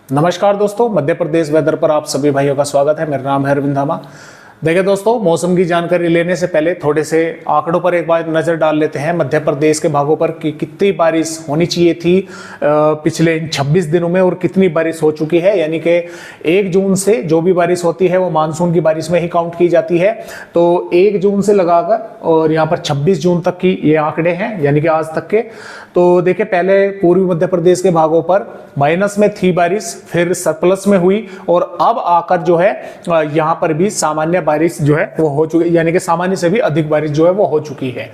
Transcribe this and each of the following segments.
नमस्कार दोस्तों, मध्य प्रदेश वेदर पर आप सभी भाइयों का स्वागत है। मेरा नाम है अरविंद धामा। देखिए दोस्तों, मौसम की जानकारी लेने से पहले थोड़े से आंकड़ों पर एक बार नजर डाल लेते हैं। मध्य प्रदेश के भागों पर कि कितनी बारिश होनी चाहिए थी पिछले 26 दिनों में और कितनी बारिश हो चुकी है। यानी कि 1 जून से जो भी बारिश होती है वो मानसून की बारिश में ही काउंट की जाती है। तो 1 जून से लगाकर और यहाँ पर 26 जून तक की ये आंकड़े हैं, यानी कि आज तक के। तो देखिए, पहले पूर्वी मध्य प्रदेश के भागों पर माइनस में थी बारिश, फिर सरप्लस में हुई और अब आकर जो है यहाँ पर भी सामान्य बारिश जो है वो हो चुकी, यानी कि सामान्य से भी अधिक बारिश जो है वो हो चुकी है।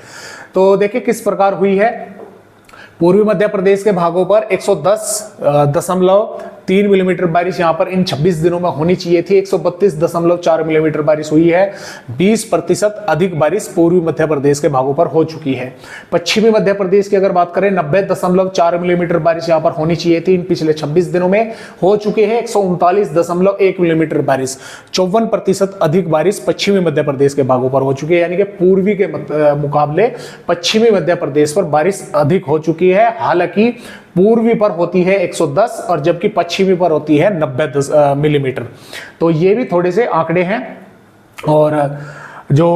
तो देखिए किस प्रकार हुई है। पूर्वी मध्य प्रदेश के भागों पर 110.3 मिलीमीटर बारिश यहाँ पर इन 26 दिनों में होनी चाहिए थी। 132.4 मिलीमीटर बारिश हुई है। 20% अधिक बारिश पूर्वी मध्य प्रदेश के भागों पर हो चुकी है। पश्चिमी मध्य प्रदेश की अगर बात करें, 90.4 मिलीमीटर बारिश यहाँ पर होनी चाहिए थी। इन पिछले 26 दिनों में हो चुके हैं 139.1 मिलीमीटर बारिश। 54% अधिक बारिश पश्चिमी मध्य प्रदेश के भागों पर हो चुकी है। यानी कि पूर्वी के मुकाबले पश्चिमी मध्य प्रदेश पर बारिश अधिक हो चुकी है। हालांकि पूर्वी पर होती है 110 और जबकि पश्चिमी पर होती है 90 मिलीमीटर। तो ये भी थोड़े से आंकड़े हैं। और जो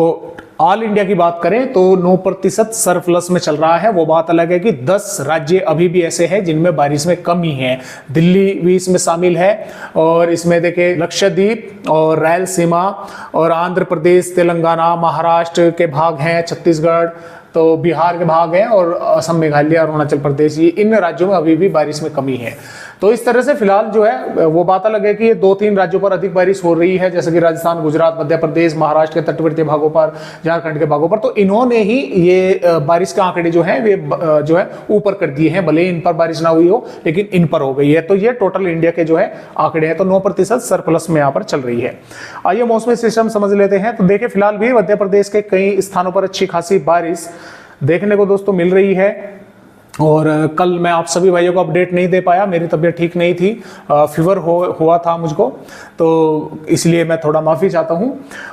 ऑल इंडिया की बात करें तो 9% सरप्लस में चल रहा है। वो बात अलग है कि 10 राज्य अभी भी ऐसे हैं जिनमें बारिश में कमी है। दिल्ली भी इसमें शामिल है और इसमें देखें लक्षद्वीप और रायलसीमा और आंध्र प्रदेश, तेलंगाना, महाराष्ट्र के भाग हैं, छत्तीसगढ़, तो बिहार के भाग हैं और असम, मेघालय, अरुणाचल प्रदेश, ये इन राज्यों में अभी भी बारिश में कमी है। तो इस तरह से फिलहाल जो है वो बात अलग है कि ये 2-3 राज्यों पर अधिक बारिश हो रही है, जैसे कि राजस्थान, गुजरात, मध्य प्रदेश, महाराष्ट्र के तटवर्ती भागों पर, झारखंड के भागों पर। तो इन्होंने ही ये बारिश के आंकड़े जो है वे जो है ऊपर कर दिए हैं। भले इन पर बारिश ना हुई हो लेकिन इन पर हो गई है। तो ये टोटल इंडिया के जो है आंकड़े हैं। तो 9% सरप्लस में यहाँ पर चल रही है। आइए मौसमी सिस्टम समझ लेते हैं। तो देखिए, फिलहाल भी मध्य प्रदेश के कई स्थानों पर अच्छी खासी बारिश देखने को दोस्तों मिल रही है। और कल मैं आप सभी भाइयों को अपडेट नहीं दे पाया, मेरी तबीयत ठीक नहीं थी, फीवर हुआ था मुझको, तो इसलिए मैं थोड़ा माफ़ी चाहता हूं।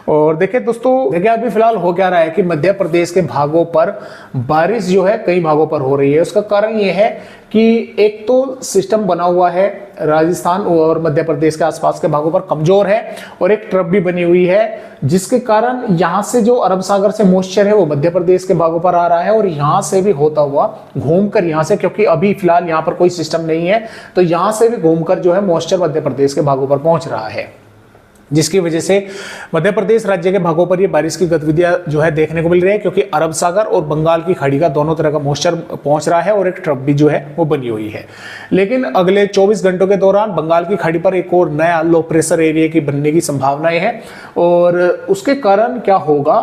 और देखिए दोस्तों, देखिए अभी फिलहाल हो क्या रहा है कि मध्य प्रदेश के भागों पर बारिश जो है कई भागों पर हो रही है। उसका कारण ये है कि एक तो सिस्टम बना हुआ है राजस्थान और मध्य प्रदेश के आसपास के भागों पर कमजोर है, और एक ट्रफ भी बनी हुई है जिसके कारण यहाँ से जो अरब सागर से मॉइस्चर है वो मध्य प्रदेश के भागों पर आ रहा है और यहाँ से भी होता हुआ घूमकर यहाँ से, क्योंकि अभी फिलहाल यहाँ पर कोई सिस्टम नहीं है, तो यहाँ से भी घूमकर जो है मॉइस्चर मध्य प्रदेश के भागों पर पहुंच रहा है, जिसकी वजह से मध्य प्रदेश राज्य के भागों पर ये बारिश की गतिविधियां जो है देखने को मिल रही है। क्योंकि अरब सागर और बंगाल की खाड़ी का दोनों तरह का मॉइस्चर पहुंच रहा है और एक ट्रफ भी जो है वो बनी हुई है। लेकिन अगले 24 घंटों के दौरान बंगाल की खाड़ी पर एक और नया लो प्रेशर एरिया की बनने की संभावनाएं हैं और उसके कारण क्या होगा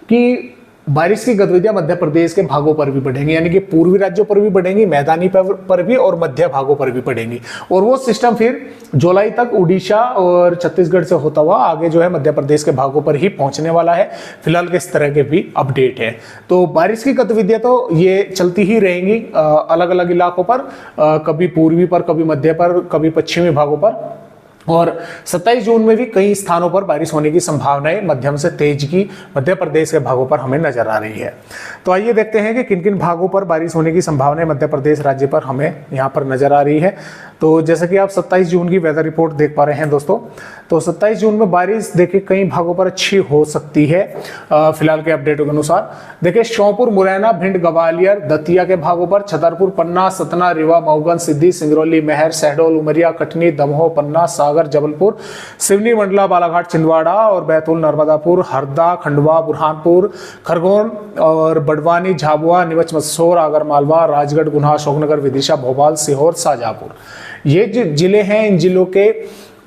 कि बारिश की गतिविधियां मध्य प्रदेश के भागों पर भी बढ़ेंगी, यानी कि पूर्वी राज्यों पर भी बढ़ेंगी, मैदानी पर भी और मध्य भागों पर भी बढ़ेंगी। और वो सिस्टम फिर जुलाई तक उड़ीसा और छत्तीसगढ़ से होता हुआ आगे जो है मध्य प्रदेश के भागों पर ही पहुंचने वाला है। फिलहाल के इस तरह के भी अपडेट है। तो बारिश की गतिविधियां तो ये चलती ही रहेंगी अलग अलग इलाकों पर, कभी पूर्वी पर, कभी मध्य पर, कभी पश्चिमी भागों पर। और 27 जून में भी कई स्थानों पर बारिश होने की संभावनाएं मध्यम से तेज की मध्य प्रदेश के भागों पर हमें नजर आ रही है। तो आइए देखते हैं कि किन किन भागों पर बारिश होने की संभावनाएं मध्य प्रदेश राज्य पर हमें यहाँ पर नजर आ रही है। तो जैसे कि आप 27 जून की वेदर रिपोर्ट देख पा रहे हैं दोस्तों, तो 27 जून में बारिश देखिए कई भागों पर अच्छी हो सकती है फिलहाल के अपडेटों के अनुसार। देखिए श्योपुर, मुरैना, भिंड, ग्वालियर, दतिया के भागों पर, छतरपुर, पन्ना, सतना, रीवा, मऊगन, सिद्धि, सिंगरौली, महर, शहडोल, उमरिया, कटनी, दमोह, पन्ना, सागर, जबलपुर, सिवनी, मंडला, बालाघाट, छिंदवाड़ा और बैतूल, नर्मदापुर, हरदा, खंडवा, बुरहानपुर, खरगोन और बड़वानी, झाबुआ, नीमच, मंदसौर, आगरमालवा, राजगढ़, गुना, अशोकनगर, विदिशा, भोपाल, सीहोर, शाहजहांपुर, ये जो जिले हैं इन जिलों के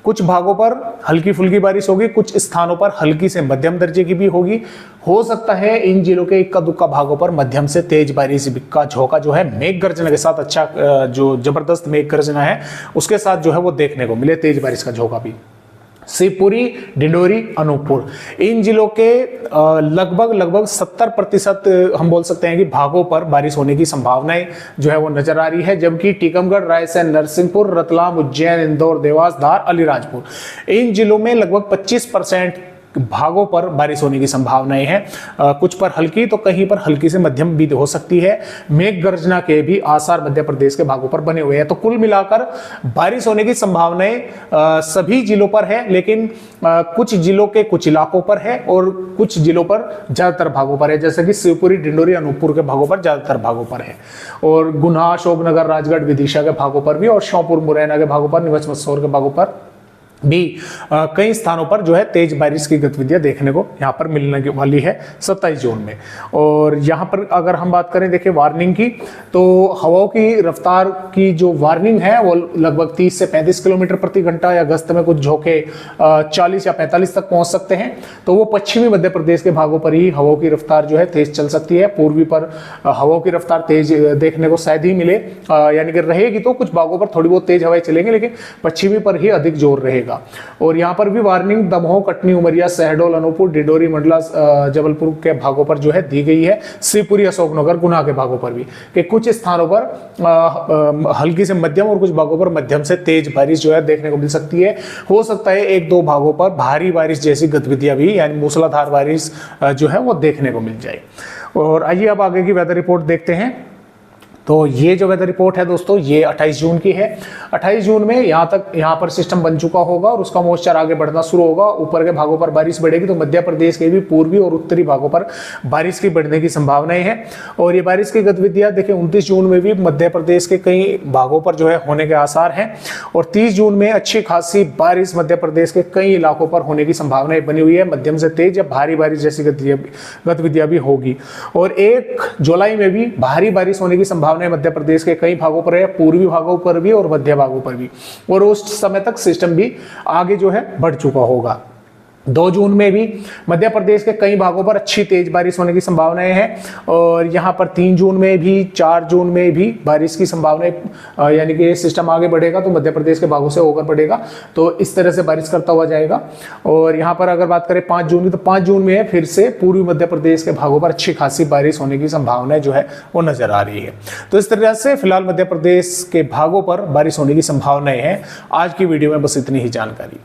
कुछ भागों पर हल्की फुल्की बारिश होगी, कुछ स्थानों पर हल्की से मध्यम दर्जे की भी होगी। हो सकता है इन जिलों के इक्का दुक्का भागों पर मध्यम से तेज बारिश का झोंका जो है मेघ गर्जना के साथ, अच्छा जो जबरदस्त मेघ गर्जना है उसके साथ जो है वो देखने को मिले, तेज बारिश का झोंका भी। शिवपुरी, डिंडोरी, अनूपपुर, इन जिलों के लगभग 70% हम बोल सकते हैं कि भागों पर बारिश होने की संभावनाएं जो है वो नजर आ रही है। जबकि टीकमगढ़, रायसेन, नरसिंहपुर, रतलाम, उज्जैन, इंदौर, देवास, धार, अलीराजपुर, इन जिलों में लगभग 25% भागों पर बारिश होने की संभावनाएं हैं। कुछ पर हल्की तो कहीं पर हल्की से मध्यम भी हो सकती है। मेघ गर्जना के भी आसार मध्य प्रदेश के भागों पर बने हुए हैं। तो कुल मिलाकर बारिश होने की संभावनाएं सभी जिलों पर है, लेकिन कुछ जिलों के कुछ इलाकों पर है और कुछ जिलों पर ज्यादातर भागों पर है, जैसे कि शिवपुरी, डिंडोरी, अनूपपुर के भागों पर ज्यादातर भागों पर है, और गुना, अशोकनगर, राजगढ़, विदिशा के भागों पर भी, और श्योपुर, मुरैना के भागों पर, नीमच, मंदसौर के भागों पर भी कई स्थानों पर जो है तेज बारिश की गतिविधियां देखने को यहाँ पर मिलने वाली है 27 जून में। और यहाँ पर अगर हम बात करें देखिए वार्निंग की, तो हवाओं की रफ्तार की जो वार्निंग है वो लगभग 30 से 35 किलोमीटर प्रति घंटा, या अगस्त में कुछ झोंके 40 या 45 तक पहुंच सकते हैं। तो वो पश्चिमी मध्य प्रदेश के भागों पर ही हवाओं की रफ्तार जो है तेज चल सकती है। पूर्वी पर हवाओं की रफ्तार तेज देखने को शायद ही मिले, यानी कि रहेगी तो कुछ भागों पर थोड़ी बहुत तेज हवाएं चलेंगी, लेकिन पश्चिमी पर ही अधिक जोर रहेगा। और यहां पर भी वार्निंग दमोह, कटनी, उमरिया, शहडोल, अनूपपुर, डिंडोरी, मंडला, जबलपुर के भागों पर जो है दी गई है। शिवपुरी, अशोकनगर, गुना के भागों पर भी कि कुछ स्थानों पर हल्की से मध्यम और कुछ भागों पर मध्यम से तेज बारिश जो है देखने को मिल सकती है। हो सकता है एक दो भागों पर भारी बारिश जैसी गतिविधियां भी, यानी मूसलाधार बारिश जो है वो देखने को मिल जाए। और आइए अब आगे की वेदर रिपोर्ट देखते हैं। तो ये जो वेदर रिपोर्ट है दोस्तों, ये 28 जून की है। 28 जून में यहाँ पर सिस्टम बन चुका होगा और उसका मॉइस्चर आगे बढ़ना शुरू होगा। ऊपर के भागों पर बारिश बढ़ेगी, तो मध्य प्रदेश के भी पूर्वी और उत्तरी भागों पर बारिश की बढ़ने की संभावनाएं हैं। और ये बारिश की गतिविधियां देखिए 29 जून में भी मध्य प्रदेश के कई भागों पर जो है होने के आसार हैं। और 30 जून में अच्छी खासी बारिश मध्य प्रदेश के कई इलाकों पर होने की संभावनाएं बनी हुई है। मध्यम से तेज या भारी बारिश जैसी गतिविधियां भी होगी। और 1 जुलाई में भी भारी बारिश होने की संभावना मध्य प्रदेश के कई भागों पर है, पूर्वी भागों पर भी और मध्य भागों पर भी। और उस समय तक सिस्टम भी आगे जो है बढ़ चुका होगा। 2 जून में भी मध्य प्रदेश के कई भागों पर अच्छी तेज बारिश होने की संभावनाएं हैं। और यहाँ पर 3 जून में भी, 4 जून में भी बारिश की संभावनाएं, यानी कि सिस्टम आगे बढ़ेगा तो मध्य प्रदेश के भागों से होकर बढ़ेगा, तो इस तरह से बारिश करता हुआ जाएगा। और यहाँ पर अगर बात करें 5 जून की, तो 5 जून में फिर से पूर्वी मध्य प्रदेश के भागों पर अच्छी खासी बारिश होने की संभावना जो है वो नजर आ रही है। तो इस तरह से फिलहाल मध्य प्रदेश के भागों पर बारिश होने की संभावनाएं हैं। आज की वीडियो में बस इतनी ही जानकारी।